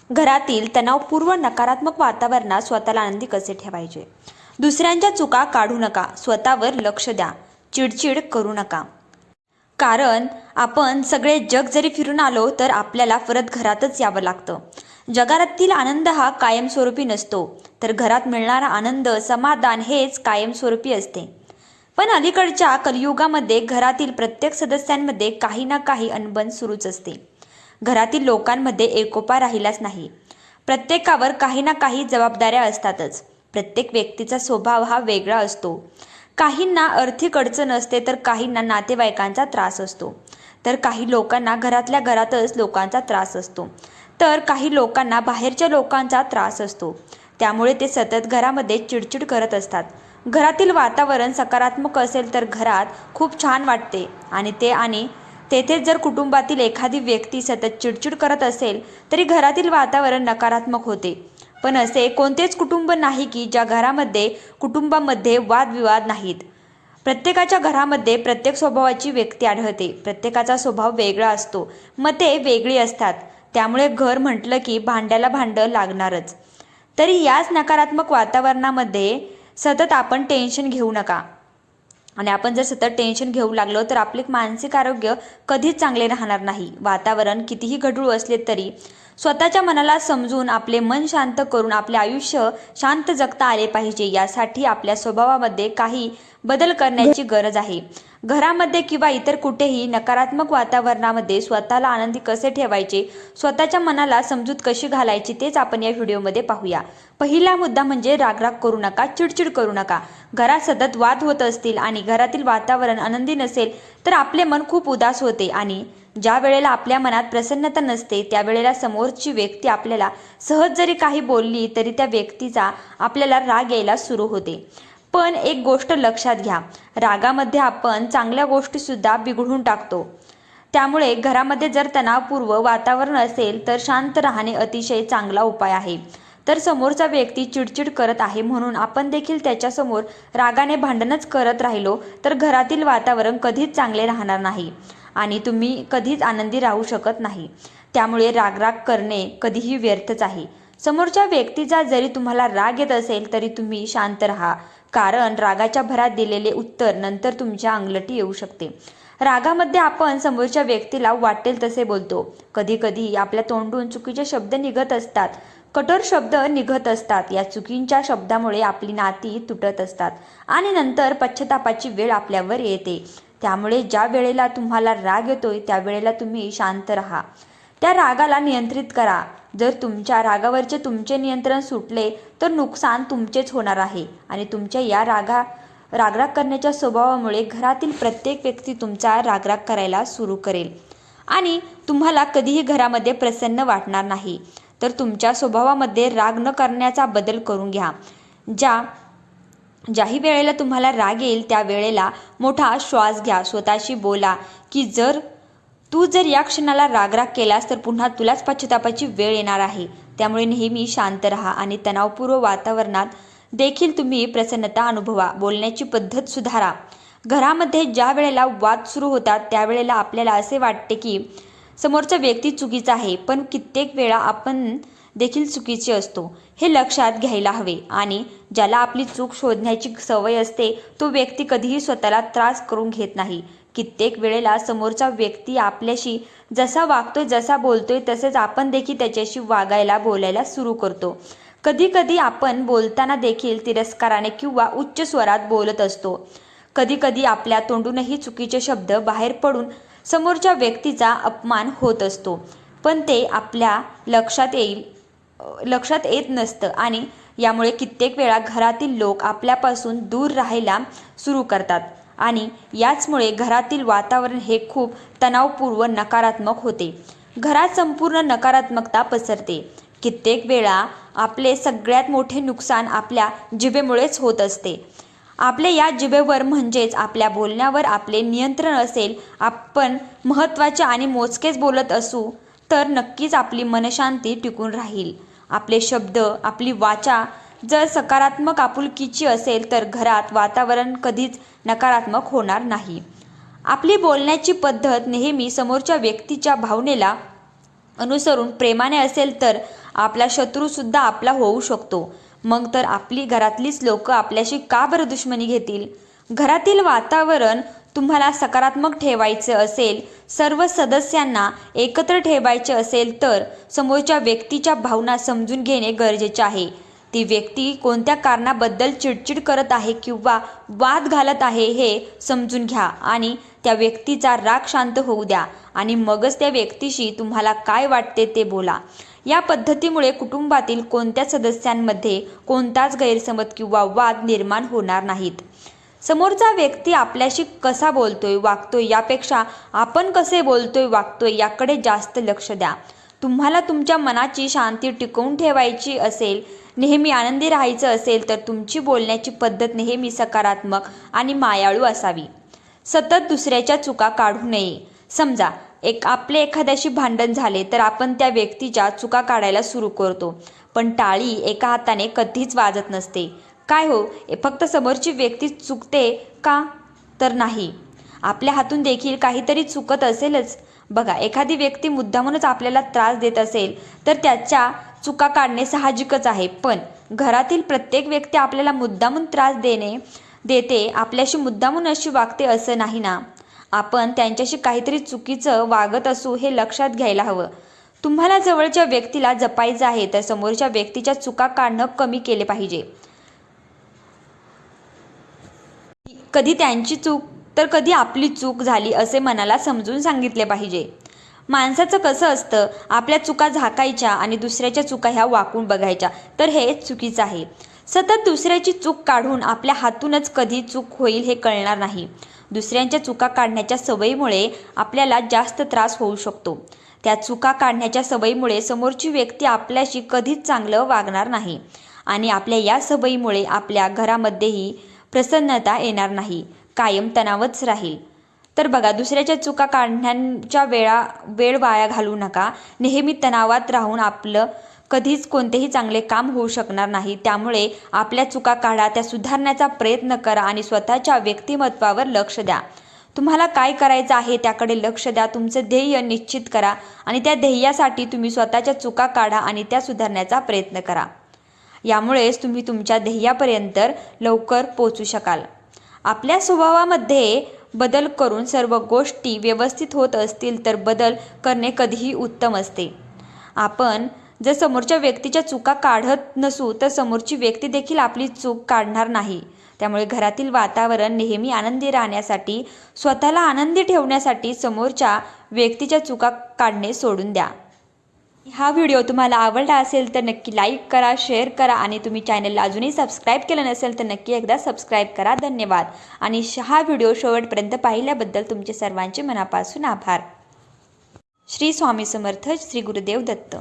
घरातील तणावपूर्ण नकारात्मक वातावरणात स्वतःला आनंदी कसे ठेवायचे? दुसऱ्यांच्या चुका काढू नका, स्वतःवर लक्ष द्या, चिडचिड करू नका. कारण आपण सगळे जग जरी फिरून आलो तर आपल्याला परत घरातच यावं लागतं. जगातील आनंद हा कायमस्वरूपी नसतो, तर घरात मिळणारा आनंद, समाधान हेच कायमस्वरूपी असते. पण अलीकडच्या कलियुगामध्ये घरातील प्रत्येक सदस्यांमध्ये काही ना काही अनबन सुरूच असते. घरातील लोकांमध्ये एकोपा राहिलाच नाही. प्रत्येकावर काही ना काही जबाबदाऱ्या असतातच. प्रत्येक व्यक्तीचा स्वभाव हा वेगळा असतो. काहींना आर्थिक अडचण असते, तर काहींना नातेवाईकांचा त्रास असतो, तर काही लोकांना घरातल्या घरातच लोकांचा त्रास असतो, तर काही लोकांना बाहेरच्या लोकांचा त्रास असतो. त्यामुळे ते सतत घरामध्ये चिडचिड करत असतात. घरातील वातावरण सकारात्मक असेल तर घरात खूप छान वाटते आणि तेथेच जर कुटुंबातील एखादी व्यक्ती सतत चिडचिड करत असेल तरी घरातील वातावरण नकारात्मक होते. पण असे कोणतेच कुटुंब नाही की ज्या कुटुंबामध्ये वादविवाद नाहीत. प्रत्येकाच्या घरामध्ये प्रत्येक स्वभावाची व्यक्ती आढळते. प्रत्येकाचा स्वभाव वेगळा असतो, मते वेगळी असतात. त्यामुळे घर म्हटलं की भांड्याला भांडं लागणारच. तरी याच नकारात्मक वातावरणामध्ये सतत आपण टेन्शन घेऊ नका. आणि आपण जर सतत टेन्शन घेऊ लागलो तर आपले मानसिक आरोग्य कधीच चांगले राहणार नाही. वातावरण कितीही गढूळ असले तरी स्वतःच्या मनाला समजून आपले मन शांत करून आपले आयुष्य शांत जगता आले पाहिजे. यासाठी आपल्या स्वभावामध्ये काही बदल करण्याची गरज आहे. घरामध्ये किंवा इतर कुठेही नकारात्मक वातावरणामध्ये स्वतःला आनंदी कसे ठेवायचे, स्वतःच्या मनाला समजूत कशी घालायची, तेच आपण या व्हिडिओमध्ये पाहूया. पहिला मुद्दा म्हणजे रागराग करू नका, चिडचिड करू नका. घरात सतत वाद होत असतील आणि घरातील वातावरण आनंदी नसेल तर आपले मन खूप उदास होते आणि ज्या वेळेला आपल्या मनात प्रसन्नता नसते त्यावेळेला समोरची व्यक्ती आपल्याला सहज जरी काही बोलली तरी त्या व्यक्तीचा आपल्याला राग यायला सुरू होते. पण एक गोष्ट लक्षात घ्या, रागामध्ये आपण चांगल्या गोष्टीसुद्धा बिघडून टाकतो. त्यामुळे घरामध्ये जर तणावपूर्ण वातावरण असेल तर शांत राहणे अतिशय चांगला उपाय आहे. तर समोरचा व्यक्ती चिडचिड करत आहे म्हणून आपण देखील त्याच्यासमोर रागाने भांडणच करत राहिलो तर घरातील वातावरण कधीच चांगले राहणार नाही आणि तुम्ही कधीच आनंदी राहू शकत नाही. त्यामुळे रागराग करणे कधीही व्यर्थच आहे. समोरच्या व्यक्तीचा जरी तुम्हाला राग येत असेल तरी तुम्ही शांत राहा, कारण रागाच्या भरात दिलेले उत्तर नंतर तुमच्या अंगलटी येऊ शकते. रागामध्ये आपण समोरच्या व्यक्तीला वाटेल तसे बोलतो. कधी कधी आपल्या तोंडून चुकीचे शब्द निघत असतात, कठोर शब्द निघत असतात. या चुकीच्या शब्दामुळे आपली नाती तुटत असतात आणि नंतर पश्चातापाची वेळ आपल्यावर येते. त्यामुळे ज्या वेळेला तुम्हाला राग येतोय त्यावेळेला तुम्ही शांत राहा, त्या रागाला नियंत्रित करा. जर तुमच्या रागावरचे तुमचे नियंत्रण सुटले तर नुकसान तुमचेच होणार आहे आणि तुमच्या या रागराग करण्याच्या स्वभावामुळे घरातील प्रत्येक व्यक्ती तुमचा रागराग करायला सुरू करेल आणि तुम्हाला कधीही घरामध्ये प्रसन्न वाटणार नाही. तर तुमच्या स्वभावामध्ये राग न करण्याचा बदल करून घ्या. ज्याही वेळेला तुम्हाला राग येईल त्या वेळेला मोठा श्वास घ्या. स्वतःशी बोला की तू जर या क्षणाला रागराग केलास तर पुन्हा तुलाच पश्चातापाची वेळ येणार आहे. त्यामुळे नेहमी शांत राहा आणि तणावपूर्ण वातावरणात देखील तुम्ही प्रसन्नता अनुभवा. बोलण्याची पद्धत सुधारा. घरामध्ये ज्या वेळेला वाद सुरू होतात त्यावेळेला आपल्याला असे वाटते की समोरचा व्यक्ती चुकीचा आहे, पण कित्येक वेळा आपण देखील चुकीचे असतो, हे लक्षात घ्यायला हवे. आणि ज्याला आपली चूक शोधण्याची सवय असते तो व्यक्ती कधीही स्वतःला त्रास करून घेत नाही. कित्येक वेळेला समोरचा व्यक्ती आपल्याशी जसा वागतोय, जसा बोलतोय तसेच आपण देखील त्याच्याशी बोलायला सुरू करतो. कधी कधी आपण बोलताना देखील तिरस्काराने किंवा उच्च स्वरात बोलत असतो. कधी कधी आपल्या तोंडूनही चुकीचे शब्द बाहेर पडून समोरच्या व्यक्तीचा अपमान होत असतो, पण ते आपल्या लक्षात येत नसतं आणि यामुळे कित्येक वेळा घरातील लोक आपल्यापासून दूर राहायला सुरू करतात आणि याचमुळे घरातील वातावरण हे खूप तणावपूर्ण नकारात्मक होते. घरात संपूर्ण नकारात्मकता पसरते. कित्येक वेळा आपले सगळ्यात मोठे नुकसान आपल्या जिभेमुळेच होत असते. आपल्या या जिभेवर म्हणजेच आपल्या बोलण्यावर आपले नियंत्रण असेल, आपण महत्त्वाचे आणि मोजकेच बोलत असू तर नक्कीच आपली मनशांती टिकून राहील. आपले शब्द, आपली वाचा जर सकारात्मक आपुलकीची असेल तर घरात वातावरण कधीच नकारात्मक होणार नाही. आपली बोलण्याची पद्धत नेहमी समोरच्या व्यक्तीच्या भावनेला अनुसरून प्रेमाने असेल तर आपला शत्रूसुद्धा आपला होऊ शकतो. मग तर आपली घरातलीच लोक आपल्याशी का बरं दुश्मनी घेतील? घरातील वातावरण तुम्हाला सकारात्मक ठेवायचे असेल, सर्व सदस्यांना एकत्र ठेवायचे असेल तर समोरच्या व्यक्तीच्या भावना समजून घेणे गरजेचे आहे. ती व्यक्ती कोणत्या कारणाबद्दल चिडचिड करत आहे किंवा वाद घालत आहे हे समजून घ्या आणि त्या व्यक्तीचा राग शांत होऊ द्या आणि मगच त्या व्यक्तीशी तुम्हाला काय वाटते ते बोला. या पद्धतीमुळे कुटुंबातील कोणत्या सदस्यांमध्ये कोणताच गैरसमज किंवा वाद निर्माण होणार नाहीत. समोरचा व्यक्ती आपल्याशी कसा बोलतोय वागतोय यापेक्षा आपण कसे बोलतोय वागतोय याकडे जास्त लक्ष द्या. तुम्हाला तुमच्या मनाची शांती टिकवून ठेवायची असेल, नेहमी आनंदी राहायचं असेल तर तुमची बोलण्याची पद्धत नेहमी सकारात्मक आणि मायाळू असावी. सतत दुसऱ्याच्या चुका काढू नये. समजा आपले एखाद्याशी भांडण झाले तर आपण त्या व्यक्तीच्या चुका काढायला सुरू करतो, पण टाळी एका हाताने कधीच वाजत नसते. काय हो, फक्त समोरची व्यक्ती चुकते का? तर नाही, आपल्या हातून देखील काहीतरी चुकत असेलच. बघा, एखादी व्यक्ती मुद्दामूनच आपल्याला त्रास देत असेल तर त्याच्या चुका काढणे साहजिकच आहे. पण घरातील प्रत्येक व्यक्ती आपल्याला मुद्दामून त्रास देते, आपल्याशी मुद्दामून अशी वागते असं नाही ना. आपण त्यांच्याशी काहीतरी चुकीचं वागत असू हे लक्षात घ्यायला हवं. तुम्हाला जवळच्या व्यक्तीला जपायचं आहे तर समोरच्या व्यक्तीच्या चुका काढणं कमी केले पाहिजे. कधी त्यांची चूक तर कधी आपली चूक झाली असे मनाला समजून सांगितले पाहिजे. माणसाचं कसं असतं, आपल्या चुका झाकायच्या आणि दुसऱ्याच्या चुका ह्या वाकून बघायच्या, तर हे चुकीचं आहे. सतत दुसऱ्याची चूक काढून आपल्या हातूनच कधी चूक होईल हे कळणार नाही. दुसऱ्यांच्या चुका काढण्याच्या सवयीमुळे आपल्याला जास्त त्रास होऊ शकतो. त्या चुका काढण्याच्या सवयीमुळे समोरची व्यक्ती आपल्याशी कधीच चांगलं वागणार नाही आणि आपल्या या सवयीमुळे आपल्या घरामध्येही प्रसन्नता येणार नाही, कायम तणावच राहील. तर बघा, दुसऱ्याच्या चुका काढण्याच्या वेळ वाया घालवू नका. नेहमी तणावात राहून आपलं कधीच कोणतेही चांगले काम होऊ शकणार नाही. त्यामुळे आपल्या चुका काढा, त्या सुधारण्याचा प्रयत्न करा आणि स्वतःच्या व्यक्तिमत्त्वावर लक्ष द्या. तुम्हाला काय करायचं आहे त्याकडे लक्ष द्या. तुमचं ध्येय निश्चित करा आणि त्या ध्येयासाठी तुम्ही स्वतःच्या चुका काढा आणि त्या सुधारण्याचा प्रयत्न करा. यामुळेच तुम्ही तुमच्या ध्येयापर्यंत लवकर पोहोचू शकाल. आपल्या स्वभावामध्ये बदल करून सर्व गोष्टी व्यवस्थित होत असतील तर बदल करणे कधीही उत्तम असते. आपण जर समोरच्या व्यक्तीच्या चुका काढत नसू तर समोरची व्यक्ती देखील आपली चूक काढणार नाही. त्यामुळे घरातील वातावरण नेहमी आनंदी राहण्यासाठी, स्वतःला आनंदी ठेवण्यासाठी समोरच्या व्यक्तीच्या चुका काढणे सोडून द्या. हा व्हिडिओ तुम्हाला आवडला असेल तर नक्की लाईक करा, शेअर करा आणि तुम्ही चॅनलला अजूनही सबस्क्राईब केलं नसेल तर नक्की एकदा सबस्क्राईब करा. धन्यवाद. आणि हा व्हिडिओ शेवटपर्यंत पाहिल्याबद्दल तुमचे सर्वांचे मनापासून आभार. श्री स्वामी समर्थ. श्री गुरुदेव दत्त.